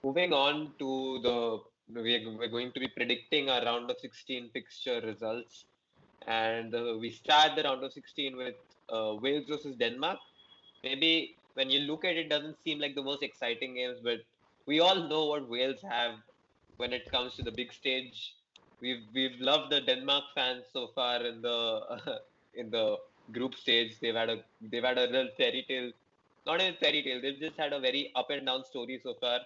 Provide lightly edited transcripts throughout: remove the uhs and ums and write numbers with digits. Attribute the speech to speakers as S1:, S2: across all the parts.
S1: Moving on to we're going to be predicting our round of 16 fixture results, and we start the round of 16 with Wales versus Denmark. Maybe when you look at it, doesn't seem like the most exciting games, but we all know what Wales have when it comes to the big stage. We've loved the Denmark fans so far in the in the group stage. They've had a real fairy tale, not even fairy tale. They've just had a very up and down story so far.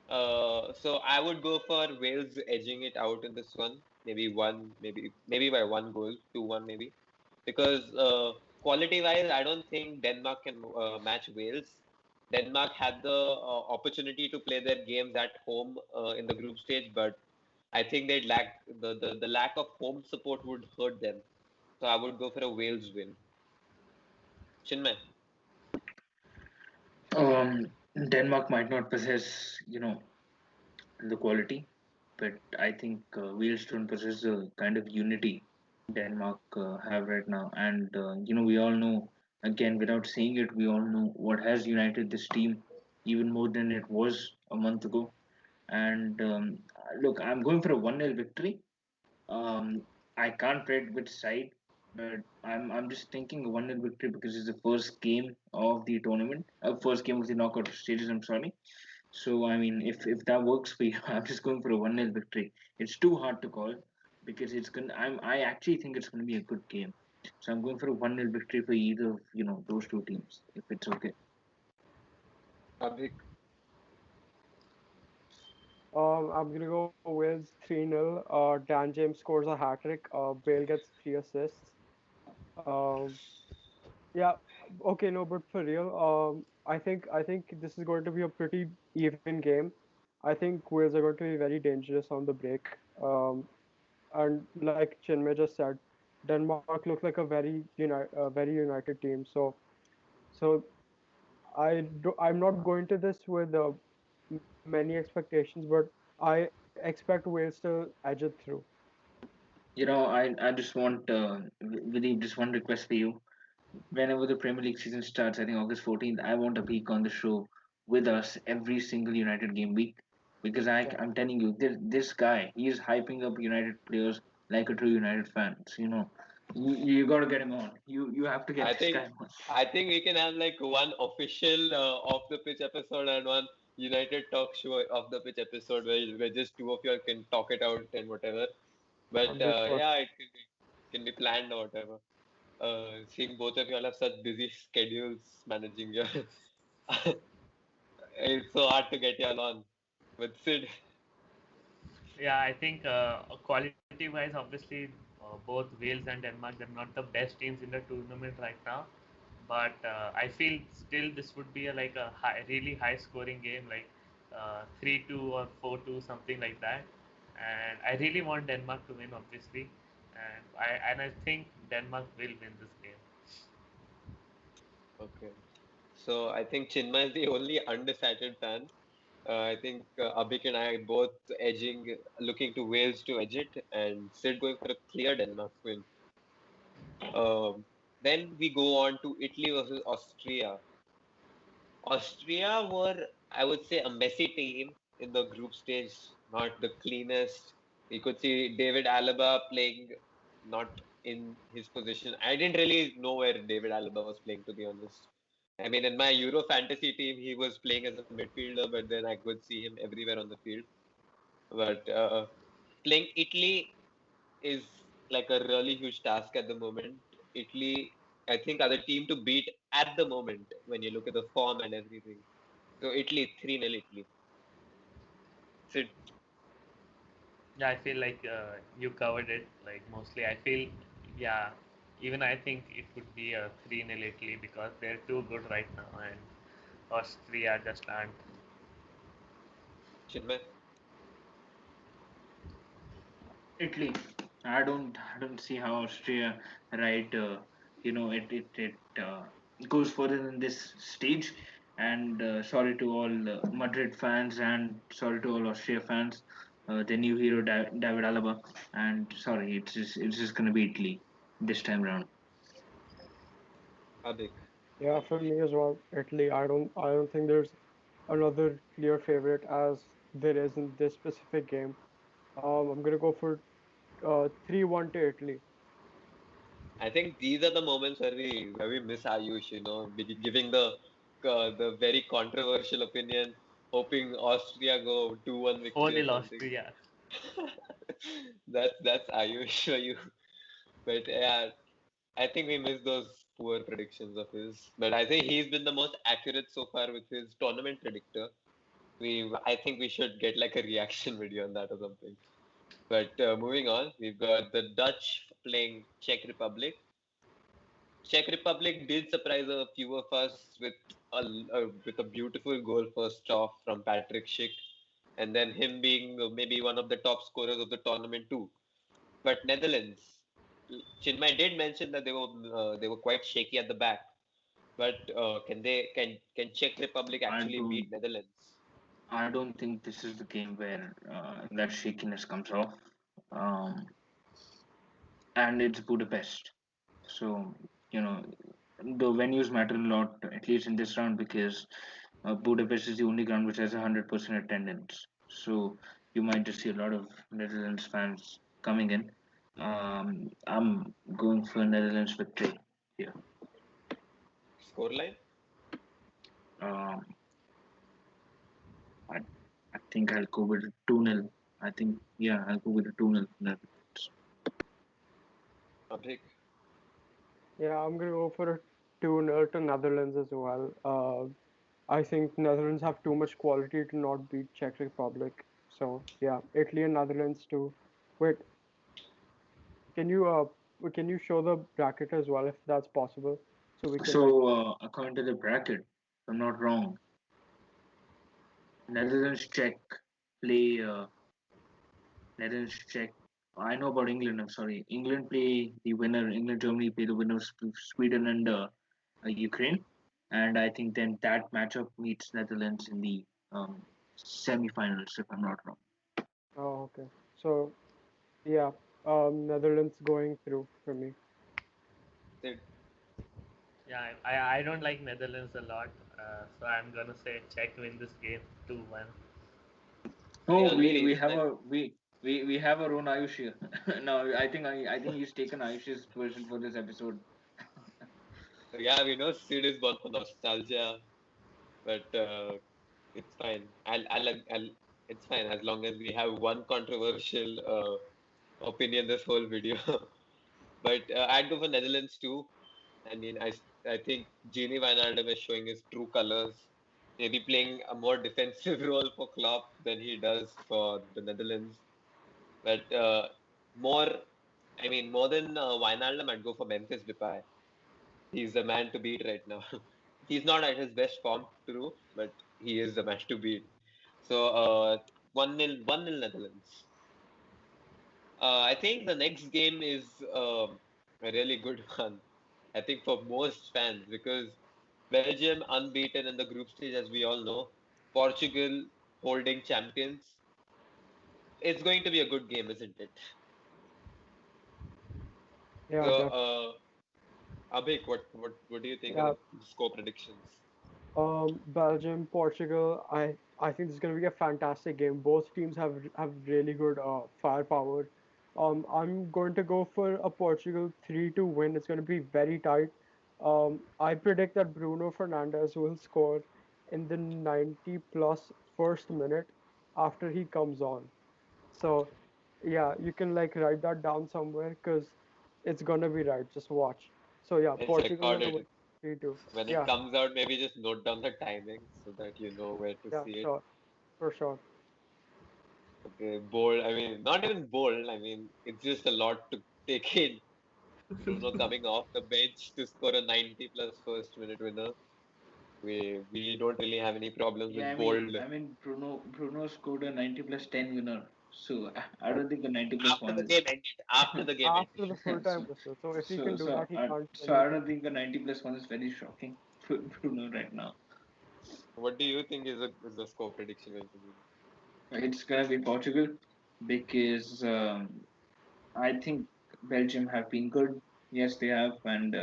S1: So I would go for Wales edging it out in this one. Maybe one, maybe by 1 goal, 2-1 maybe. Because quality-wise, I don't think Denmark can match Wales. Denmark had the opportunity to play their games at home in the group stage, but I think they'd lack the lack of home support would hurt them. So I would go for a Wales win. Chinmay.
S2: Um, Denmark might not possess, the quality, but I think Wales don't possess the kind of unity Denmark have right now. And we all know, again, without saying it, we all know what has united this team even more than it was a month ago. And look, I'm going for a 1-0 victory. I can't predict which side, but I'm just thinking 1-0 victory because it's the first game of the tournament, first game of the knockout stages. I'm sorry. So I mean, if that works for you, I'm just going for a 1-0 victory. It's too hard to call because it's gonna. I actually think it's gonna be a good game. So I'm going for a 1-0 victory for either of those two teams, if it's okay.
S1: Abhik.
S3: I'm gonna go Wales 3-0. Dan James scores a hat trick. Bale gets 3 assists. Um, yeah, okay, no, but for real, I think this is going to be a pretty even game. I think Wales are going to be very dangerous on the break. And like Chinmay just said, Denmark looks like a very united team. So I'm not going to this with many expectations, but I expect Wales to edge it through.
S2: I just want Videep, just one request for you. Whenever the Premier League season starts, I think August 14th, I want a week on the show with us every single United game week because
S3: Yeah,
S2: I'm telling you, this guy, he is hyping up United players like a true United fan. So, you got to get him on. You have to get
S1: I
S2: this
S1: think
S2: guy on.
S1: I think we can have like one official off the pitch episode and one United talk show off the pitch episode where just two of you all can talk it out and whatever. But
S3: 100%.
S1: yeah, it can be planned or whatever. Seeing both of you all have such busy schedules managing your it's so hard to get you all on. But Sid,
S4: Yeah, I think quality-wise, obviously, both Wales and Denmark, they're not the best teams in the tournament right now. But I feel still this would be like a really high-scoring game, like 3-2 or 4-2, something like that. And I really want Denmark to win, obviously, and I think Denmark will win this game.
S1: okay. So I think Chinmay is the only undecided fan. I think Abhik and I both looking to Wales to edge it, and Sid going for a clear Denmark win. Then we go on to Italy versus Austria. Austria were, I would say, a messy team in the group stage, not the cleanest. We could see David Alaba playing not in his position. I didn't really know where David Alaba was playing, to be honest. I mean, in my Euro fantasy team, he was playing as a midfielder, but then I could see him everywhere on the field. But playing Italy is like a really huge task at the moment. Italy, I think, are the team to beat at the moment when you look at the form and everything. So Italy, 3-0 Italy. Sid,
S4: Yeah, I feel like you covered it. Like mostly, I feel yeah. Even I think it would be a 3-0 Italy because they're too good right now, and Austria just aren't.
S1: Chinmay.
S2: Italy. I don't see how Austria, right? It goes further than this stage. And sorry to all Madrid fans, and sorry to all Austria fans. The new hero David Alaba, and sorry, it's just gonna be Italy this time round.
S1: Abhik.
S3: Yeah, for me as well, Italy. I don't think there's another clear favorite as there is in this specific game. I'm gonna go for 3-1 to Italy.
S1: I think these are the moments where we miss Ayush, giving the very controversial opinion, hoping Austria go 2-1 victory or
S4: 4-0
S1: something.
S4: Austria.
S1: That's Ayush for you. But yeah, I think we missed those poor predictions of his. But I think he's been the most accurate so far with his tournament predictor. I think we should get like a reaction video on that or something. But moving on, we've got the Dutch playing Czech Republic. Czech Republic did surprise a few of us with a beautiful goal first off from Patrick Schick, and then him being maybe one of the top scorers of the tournament too. But Netherlands, Chinmay did mention that they were quite shaky at the back. But can Czech Republic
S2: I
S1: actually
S2: don't
S1: beat Netherlands?
S2: I don't think this is the game where that shakiness comes off. Um, and it's Budapest. So, you know, the venues matter a lot, at least in this round, because Budapest is the only ground which has 100% attendance. So you might just see a lot of Netherlands fans coming in. I'm going for Netherlands victory here.
S1: Scoreline?
S2: Um, I, I think I'll go with a 2-0. I think, yeah, I'll go with a 2-0 Netherlands.
S1: Abhik?
S3: Yeah, I'm gonna go for a 2-0 to Netherlands as well. I think Netherlands have too much quality to not beat Czech Republic. So yeah, Italy and Netherlands too. Wait, can you show the bracket as well if that's possible, so we can like.
S2: So, according to the bracket, if I'm not wrong, Netherlands Czech play Netherlands Czech. I know about England. I'm sorry. England play the winner. England Germany play the winner of Sweden and Ukraine, and I think then that matchup meets Netherlands in the semi-finals. If I'm not wrong.
S3: Oh, okay. So yeah, Netherlands going through for me.
S1: Sid?
S4: Yeah, I don't like Netherlands a lot, so I'm gonna say Czech win this game 2-1.
S2: Oh,
S1: The only
S2: we
S1: reason
S2: have a we have our own Ayush here. No, I think he's taken Ayush's version for this episode.
S1: yeah, we know Sid is born for nostalgia, but it's fine. It's fine as long as we have one controversial opinion this whole video. But I'd go for Netherlands too. I mean, I think Genie Wijnaldum is showing his true colors. Maybe playing a more defensive role for Klopp than he does for the Netherlands. But more, I mean, more than Wijnaldum, I'd go for Memphis Depay. He's the man to beat right now. He's not at his best form, true, but he is the man to beat. So 1-0 Netherlands. I think the next game is a really good one. I think for most fans because Belgium unbeaten in the group stage, as we all know. Portugal holding champions. It's going to be a good game, isn't it?
S3: Yeah,
S1: So,
S3: definitely.
S1: Abhik, what do you think are
S3: Yeah,
S1: the score predictions?
S3: Belgium, Portugal. I think this is gonna be a fantastic game. Both teams have really good firepower. I'm going to go for a Portugal 3-2 win. It's gonna be very tight. I predict that Bruno Fernandes will score in the 90 plus first minute after he comes on. So, yeah, you can like write that down somewhere because it's gonna be right. Just watch. So yeah,
S1: It's
S3: Portugal gonna win
S1: recorded.
S3: 3-2.
S1: When it
S3: Yeah,
S1: comes out, maybe just note down the timing so that you know where to
S3: yeah,
S1: see it.
S3: sure, for sure.
S1: Okay, bold. I mean, not even bold. I mean, it's just a lot to take in. Bruno coming off the bench to score a 90 plus first minute winner. We don't really have any problems
S2: Yeah,
S1: with bold
S2: Bruno scored a 90 plus 10 winner. So I don't think a 90 plus
S1: after
S2: one
S1: the
S2: is.
S1: game ended. After the game
S3: After
S1: ended.
S3: the full time whistle. So if he can do that, he can't do
S2: I
S3: anything.
S2: don't think a 90 plus one is very shocking for Bruno right now.
S1: What do you think is the score prediction going to be?
S2: It's gonna be Portugal because I think Belgium have been good. Yes, they have, and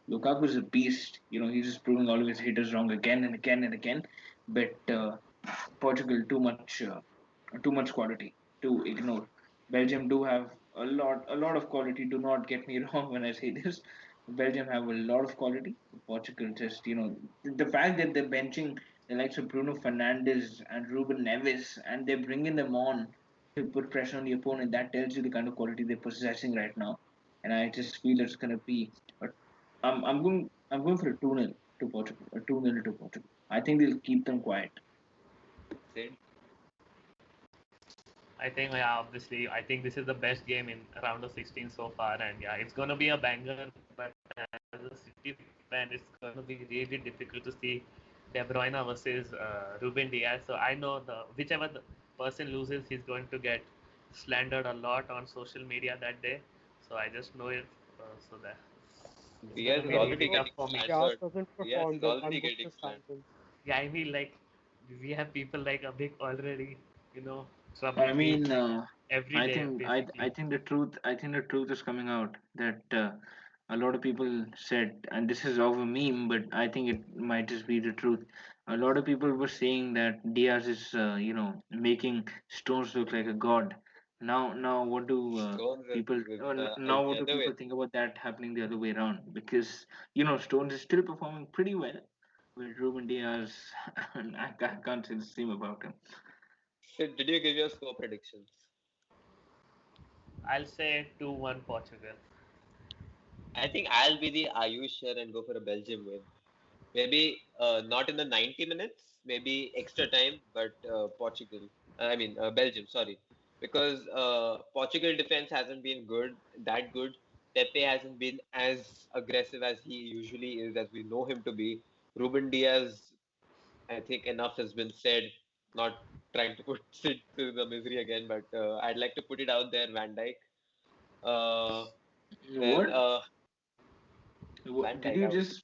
S2: Lukaku is a beast. You know, he's just proving all of his hitters wrong again and again and again. but Portugal too much quality to ignore. Belgium do have a lot of quality. Do not get me wrong when I say this. Belgium have a lot of quality. Portugal just the fact that they're benching the likes of Bruno Fernandes and Ruben Neves and they're bringing them on to put pressure on the opponent. That tells you the kind of quality they're possessing right now. And I just feel it's gonna be. A, I'm going for a 2-0 to Portugal. A 2-0 to Portugal. I think they'll keep them quiet.
S1: Sid?
S4: I think, yeah, obviously, I think this is the best game in round of 16 so far, and yeah, it's gonna be a banger. But as a City fan, it's gonna be really difficult to see De Bruyne versus Ruben Diaz. So I know whichever the person loses, he's going to get slandered a lot on social media that day. So I just know it. So that it's
S1: Diaz
S4: gonna
S1: is
S4: be
S1: already
S4: really tough
S1: getting
S4: for me.
S3: Diaz
S1: slandered.
S3: doesn't
S1: Diaz
S3: perform,
S1: is
S3: they'll
S1: already
S3: unbook
S1: getting
S3: his
S1: slandered.
S3: sanctions.
S4: Yeah, I mean, like we have people like Abhik already,
S2: I
S4: troubling me
S2: mean,
S4: like every day,
S2: I
S4: basically.
S2: think the truth is coming out that a lot of people said, and this is of a meme, but I think it might just be the truth. A lot of people were saying that Diaz is making Stones look like a god. Now what do
S1: Stones
S2: people
S1: is
S2: now
S1: the
S2: what do
S1: other way.
S2: people think about that happening the other way around? Because Stones is still performing pretty well, with Ruben Diaz, and I can't say the same about him.
S1: Sid, did you give your score predictions?
S4: I'll say 2-1 Portugal.
S1: I think I'll be the Ayush here and go for a Belgium win. Maybe not in the 90 minutes, maybe extra time, but Portugal. I mean, Belgium, sorry. Because Portugal defense hasn't been that good. Pepe hasn't been as aggressive as he usually is, as we know him to be. Ruben Diaz, I think enough has been said. Not trying to put Sid to the misery again, but I'd like to put it out there, Van Dijk. Uh, then
S2: What?
S1: Van
S2: Did
S1: Dijk
S2: you
S1: out.
S2: just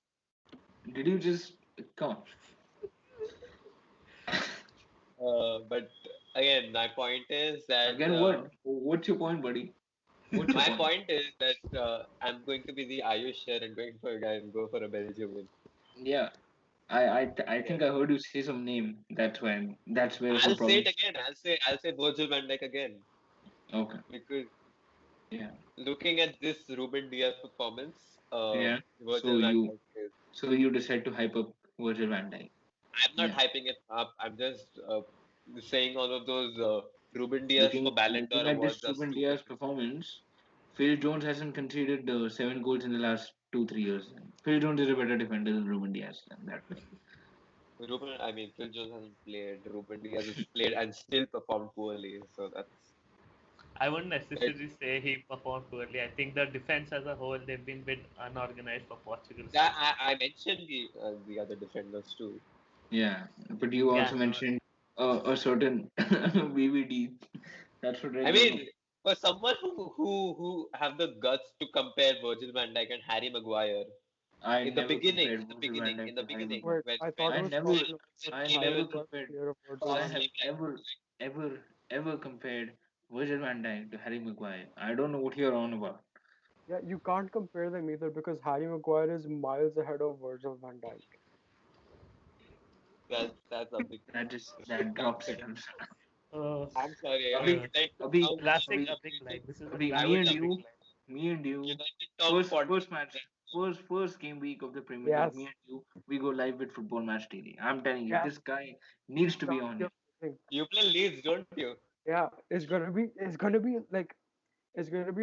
S2: Did you just come on?
S1: But again, my point is that
S2: Again? What? What's your point, buddy? What's your
S1: my
S2: point?
S1: point is that I'm going to be the Ayush here and going for a guy and go for a Belgium win.
S2: Yeah, I
S1: Yeah.
S2: think I heard you say some name. That's where the
S1: I'll
S2: whole
S1: say
S2: problem.
S1: it again. I'll say Virgil van Dijk again
S2: Okay.
S1: because
S2: Yeah.
S1: looking at this Ruben Diaz performance,
S2: Yeah. So
S1: Virgil van
S2: you
S1: Dijk is.
S2: so you decide to hype up Virgil van Dijk.
S1: I'm not
S2: Yeah.
S1: hyping it up. I'm just saying all of those Ruben Diaz for Ballon d'Or
S2: Looking at this
S1: awards are
S2: Ruben
S1: stupid.
S2: Diaz performance, Phil Jones hasn't conceded 7 goals in the last 2 3 years. Phil Jones is a better defender than Ruben Diaz. And that way.
S1: I mean, Phil Jones hasn't played. Ruben Diaz has played and still performed poorly. So that's
S4: I wouldn't
S1: it.
S4: necessarily say he performed poorly. I think the defense as a whole, they've been a bit unorganized for Portugal so
S1: That
S4: far.
S1: I mentioned the other defenders too.
S2: Yeah, but you
S4: Yeah,
S2: also
S4: no,
S2: mentioned a certain VVD. That's what I
S1: I
S2: don't know.
S1: mean, for someone who have the guts to compare Virgil van Dijk and Harry Maguire
S2: I
S1: in the
S2: never
S1: beginning,
S2: compared Virgil van Dijk to Harry
S3: Wait,
S2: Maguire.
S3: I
S1: when
S3: thought it
S2: I
S3: was
S2: never,
S3: common knowledge
S1: when
S3: that
S2: I
S1: came
S3: Harry
S1: in
S2: never
S1: with
S3: Maguire is
S2: compared,
S3: a player of Virgil
S2: I
S3: van
S2: have
S3: Dijk.
S2: ever compared Virgil van Dijk to Harry Maguire. I don't know what you're on about.
S3: Yeah, you can't compare them either because Harry Maguire is miles ahead of Virgil van Dijk.
S1: that's a big
S2: That drops it.
S1: comparison.
S4: uh,
S1: I'm sorry. I
S2: Abhik,
S1: would like to
S2: Abhik,
S1: count
S4: classic
S2: Abhik,
S4: Abhik line. This is the
S2: Abhik,
S1: I would
S4: classic
S1: like
S4: Abhik line.
S2: me and you,
S1: United Talk
S2: first
S1: podcast.
S2: match, first game week of the Premier League, me
S3: Yes,
S2: and you, we go live with Football Match Daily. I'm telling you,
S3: yes,
S2: this guy needs to be
S3: that'll
S2: on
S3: be
S2: here.
S3: amazing.
S1: You play Leeds, don't you?
S3: Yeah, it's gonna be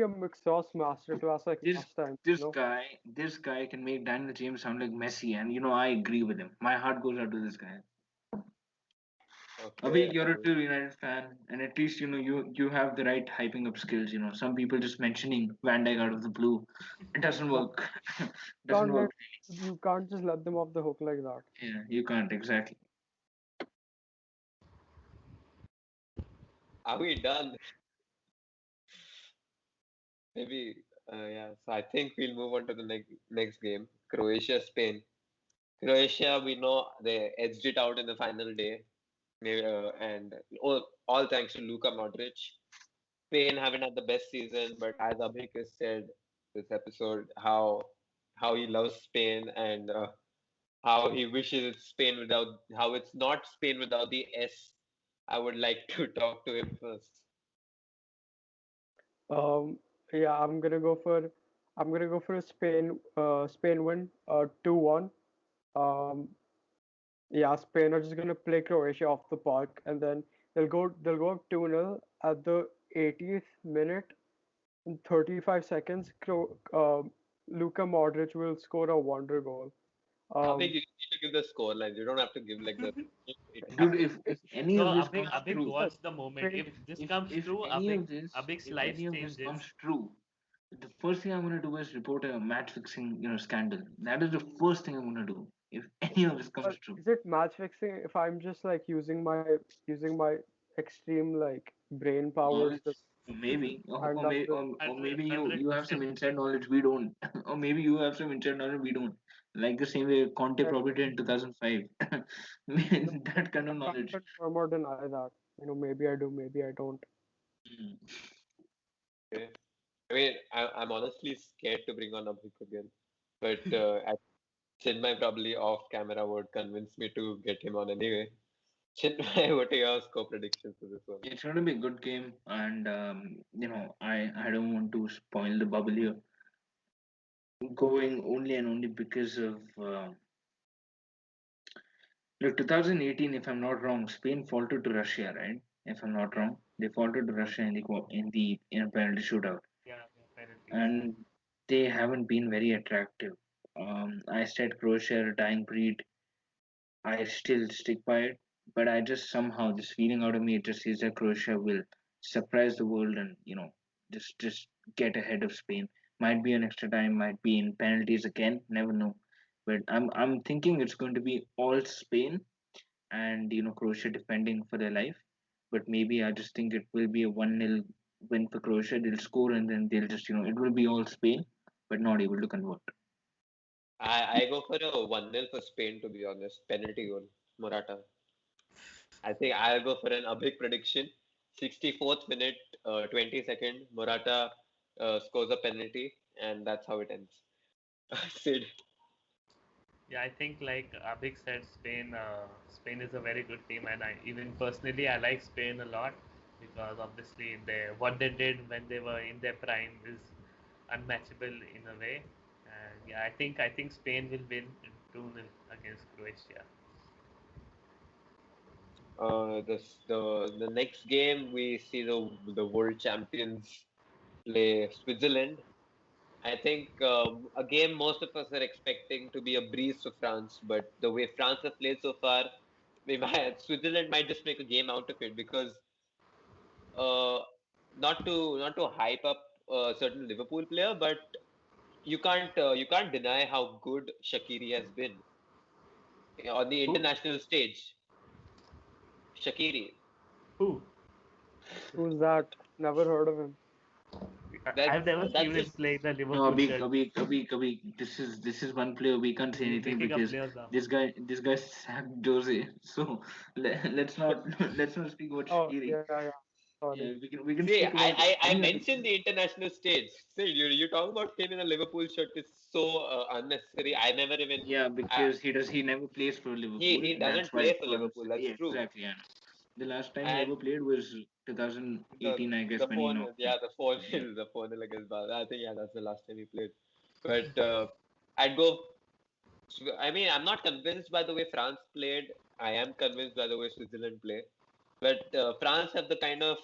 S3: a McSauce masterclass like
S2: This
S3: last time, you
S2: this
S3: know?
S2: guy this guy can make Daniel James sound like Messi, and I agree with him. My heart goes out to this guy.
S1: Okay.
S2: Abhi, you're a true United fan, and at least you have the right hyping up skills. Some people just mentioning Van Dijk out of the blue, it doesn't
S3: Yeah,
S2: work. Doesn't
S3: can't
S2: work.
S3: let you can't just let them off the hook like that.
S2: Yeah, you can't exactly.
S1: Are we done? Maybe. Yeah. So I think we'll move on to the next game. Croatia, Spain. Croatia, we know they edged it out in the final day, and all thanks to Luka Modric. Spain haven't had the best season, but as Abhik has said this episode, how he loves Spain and how he wishes it's Spain without, how it's not Spain without the S. I would like to talk to him first.
S3: Um, yeah, I'm gonna go for a Spain win, 2-1. Um, yeah, Spain are just gonna play Croatia off the park, and then they'll go up 2-0 at the 80th minute. In 35 seconds, Luka Modric will score a wonder goal.
S1: Abhik,
S3: Um,
S1: you need to give the score lines. You don't have to give like the. It
S2: Dude,
S1: happens.
S2: if any
S4: No,
S2: of this
S4: Abhik,
S2: comes
S4: Abhik
S2: true,
S3: yes,
S4: wants the moment.
S3: Spain.
S4: If this comes
S2: if
S4: true,
S2: any of this,
S4: Abhik's
S2: if
S4: life
S2: any of this
S4: changes.
S2: comes true, the first thing I'm gonna do is report a match fixing, scandal. That is the first thing I'm gonna do. If any of this comes true.
S3: Is it match fixing if I'm just like using my extreme like brain powers to
S2: Knowledge, maybe,
S3: find out the
S2: or maybe you have some
S4: 100%.
S2: inside knowledge we don't, or maybe you have some inside knowledge we don't. Like the same way Conte
S3: uh,
S2: probably did in 2005.
S3: no,
S2: That kind of
S3: I can't
S2: knowledge.
S3: confirm or deny that. Maybe I do, maybe I don't.
S2: Mm.
S1: Okay. I mean, I'm honestly scared to bring on Abhik again, but Chinmay probably off camera would convince me to get him on anyway. Chinmay, what are your score predictions for this one?
S2: It's going to be a good game, and I don't want to spoil the bubble here. Going only and only because of look 2018, if I'm not wrong, Spain faltered to Russia, right? If I'm not wrong, they faltered to Russia in the in a penalty shootout,
S4: Yeah, yeah, penalties.
S2: and they haven't been very attractive. I said Croatia are a dying breed. I still stick by it, but I just somehow this feeling out of me it just says that Croatia will surprise the world and just get ahead of Spain. Might be an extra time, might be in penalties again, never know. But I'm thinking it's going to be all Spain and Croatia defending for their life. But maybe I just think it will be a 1-0 win for Croatia. They'll score and then they'll just it will be all Spain, but not able to convert.
S1: I go for a 1-0 for Spain, to be honest. Penalty goal, Morata. I think I'll go for an Abhik prediction. 64th minute, 22nd, Morata scores a penalty, and that's how it ends. Sid.
S4: Yeah, I think like Abhik said, Spain is a very good team, and I even personally I like Spain a lot because obviously what they did when they were in their prime is unmatchable in a way. And yeah, I think Spain will win 2-0 against Croatia.
S1: The next game we see the world champions play Switzerland. I think a game most of us are expecting to be a breeze for France, but the way France have played so far, Switzerland might just make a game out of it because uh, not to hype up a certain Liverpool player, but you can't deny how good Shaqiri has been on the
S4: Who?
S1: international stage. Shaqiri,
S4: Who?
S3: Who's that? Never heard of him.
S4: I've
S1: that's
S4: never
S1: that's
S4: seen him
S1: just
S4: play the
S2: No,
S4: Liverpool shirt.
S2: Abhik. This is one player we can't say
S4: He's
S2: anything
S4: making up
S2: because
S4: players now.
S2: this guy sacked Jose. So let's not let's not speak about
S3: Oh,
S2: Shaqiri.
S3: yeah, yeah. Sorry.
S2: Yeah, we can
S1: See,
S2: speak
S1: I,
S2: about
S1: I, I
S2: any other
S1: mentioned
S2: player.
S1: the international stage. See, you talk about him in a Liverpool shirt is so unnecessary. I never even.
S2: Yeah,
S1: Uh,
S2: because he never plays for
S1: he
S2: Liverpool.
S1: he
S2: That's
S1: doesn't
S2: why
S1: play
S2: it
S1: for
S2: was
S1: Liverpool. That's
S2: yeah
S1: true.
S2: exactly. I know. The last time he
S1: And
S2: ever played was
S1: the
S2: 2018, I guess,
S1: the
S2: when
S1: phone,
S2: yeah.
S1: yeah, the phone,
S2: Yeah.
S1: the phone against Bal. I think yeah, that's the last time he played. But I'd go. I mean, I'm not convinced by the way France played. I am convinced by the way Switzerland play. But France have the kind of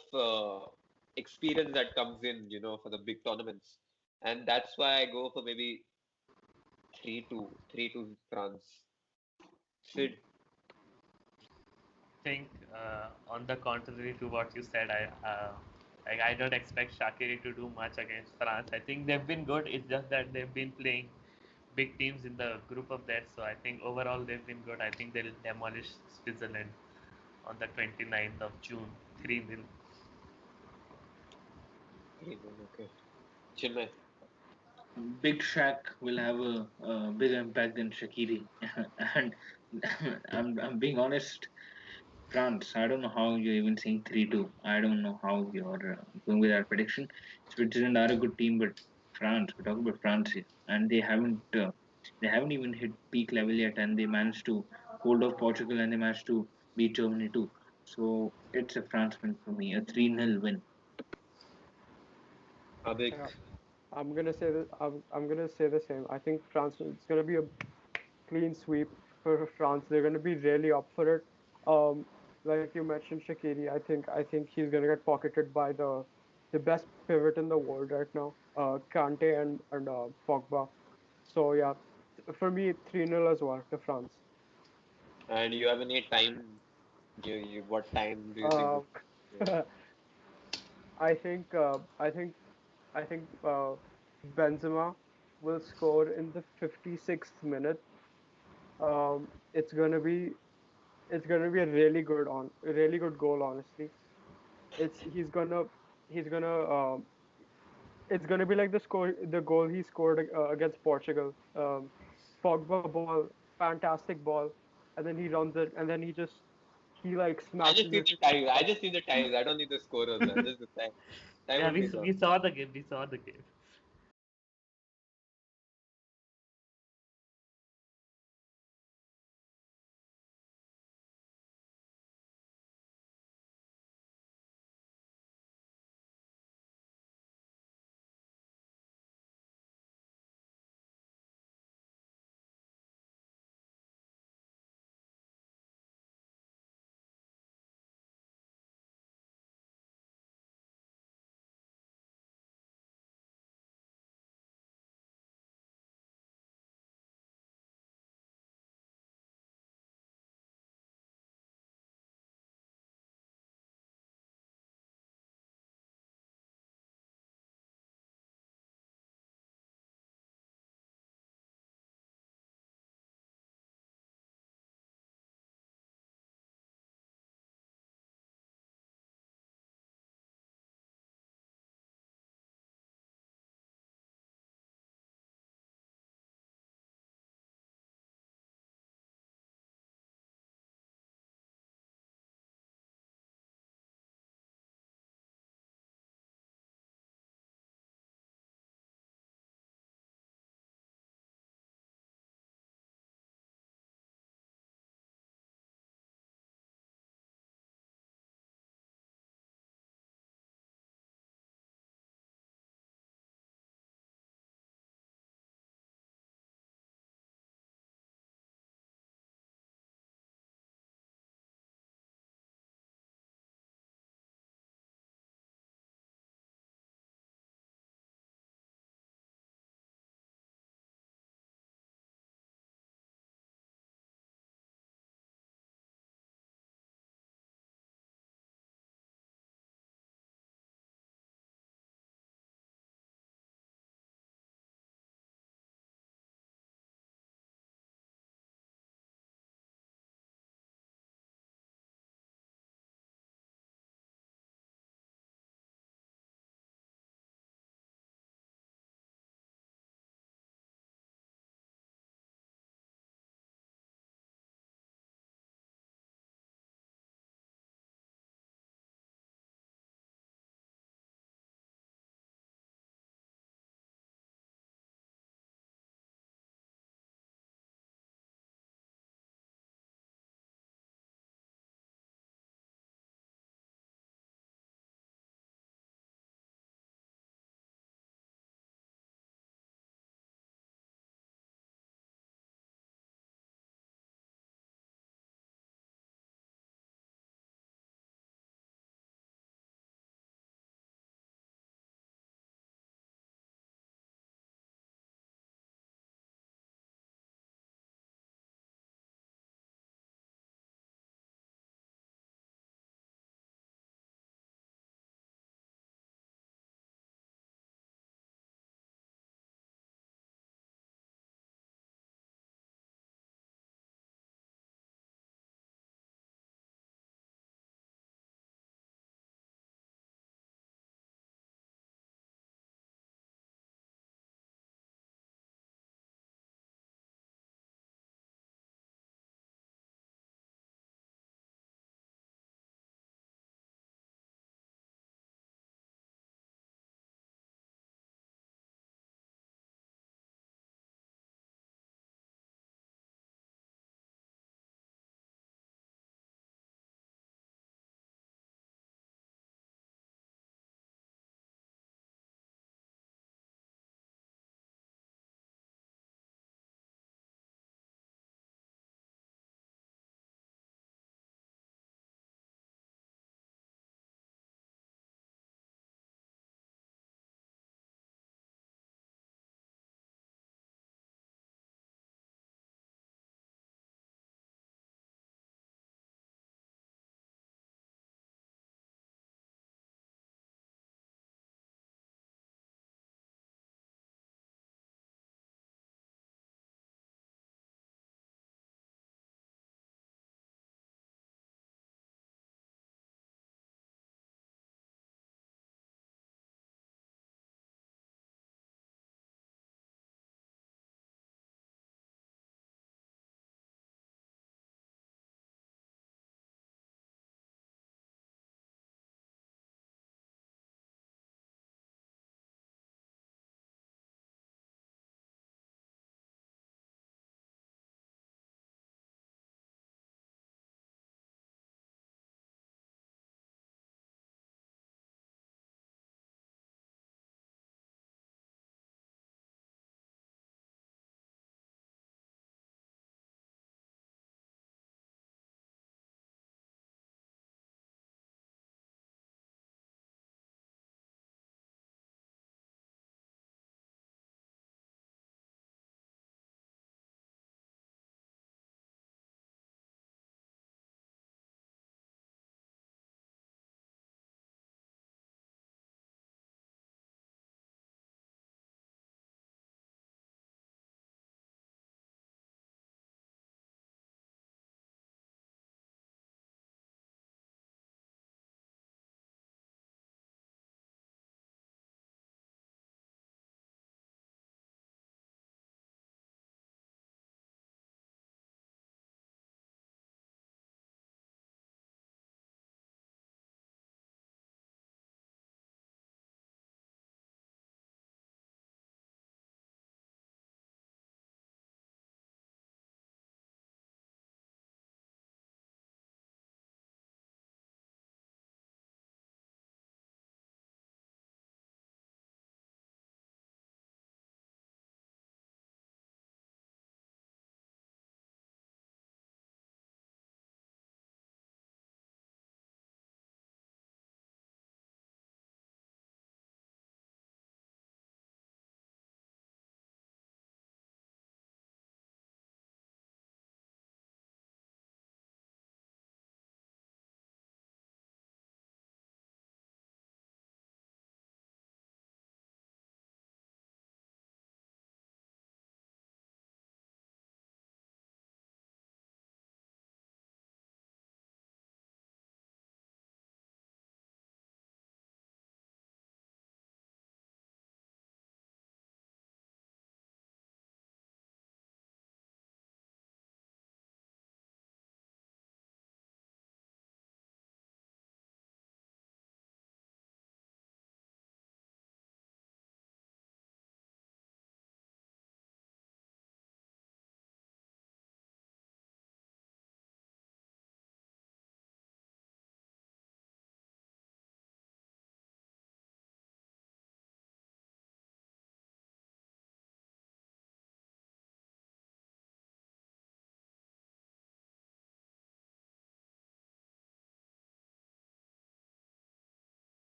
S1: experience that comes in, for the big tournaments, and that's why I go for maybe 3-2, 3-2 France. Sid,
S4: Think on the contrary to what you said, I don't expect Shaqiri to do much against France. I think they've been good. It's just that they've been playing big teams in the group of that. So I think overall they've been good. I think they'll demolish Switzerland on the 29th of June, 3-0.
S1: 3-0, okay. Chinmay,
S2: Big Shaq will have a bigger impact than Shaqiri, and I'm being honest. France, I don't know how you're even saying 3-2. I don't know how you're going with that prediction. Switzerland are a good team, but France, we're talking about France here, and they haven't. They haven't even hit peak level yet, and they managed to hold off Portugal and they managed to beat Germany too. So it's a France win for me, a 3-0 win.
S1: Abhik.
S3: Yeah, I'm gonna say the same. I think France. It's gonna be a clean sweep for France. They're gonna be really up for it. Um, like you mentioned, Shaqiri. I think he's gonna get pocketed by the best pivot in the world right now. Kante and Pogba. So yeah, for me 3-0 as well to France.
S1: And you have any time? What time do you think
S3: Uh,
S1: this? Yeah.
S3: I think uh, I think I think Benzema will score in the 56th minute. It's gonna be a really good goal. Honestly, it's he's gonna it's gonna be like the goal he scored against Portugal. Pogba ball, fantastic ball, and then he runs it, and then he like
S1: I
S3: smashes
S1: just need
S3: it
S1: the
S3: into the
S1: times. I
S3: bar.
S1: just need the times. I don't need the score as well. Just the time. Time
S4: Yeah,
S1: would be
S4: we
S1: enough.
S4: saw the game. We saw the game.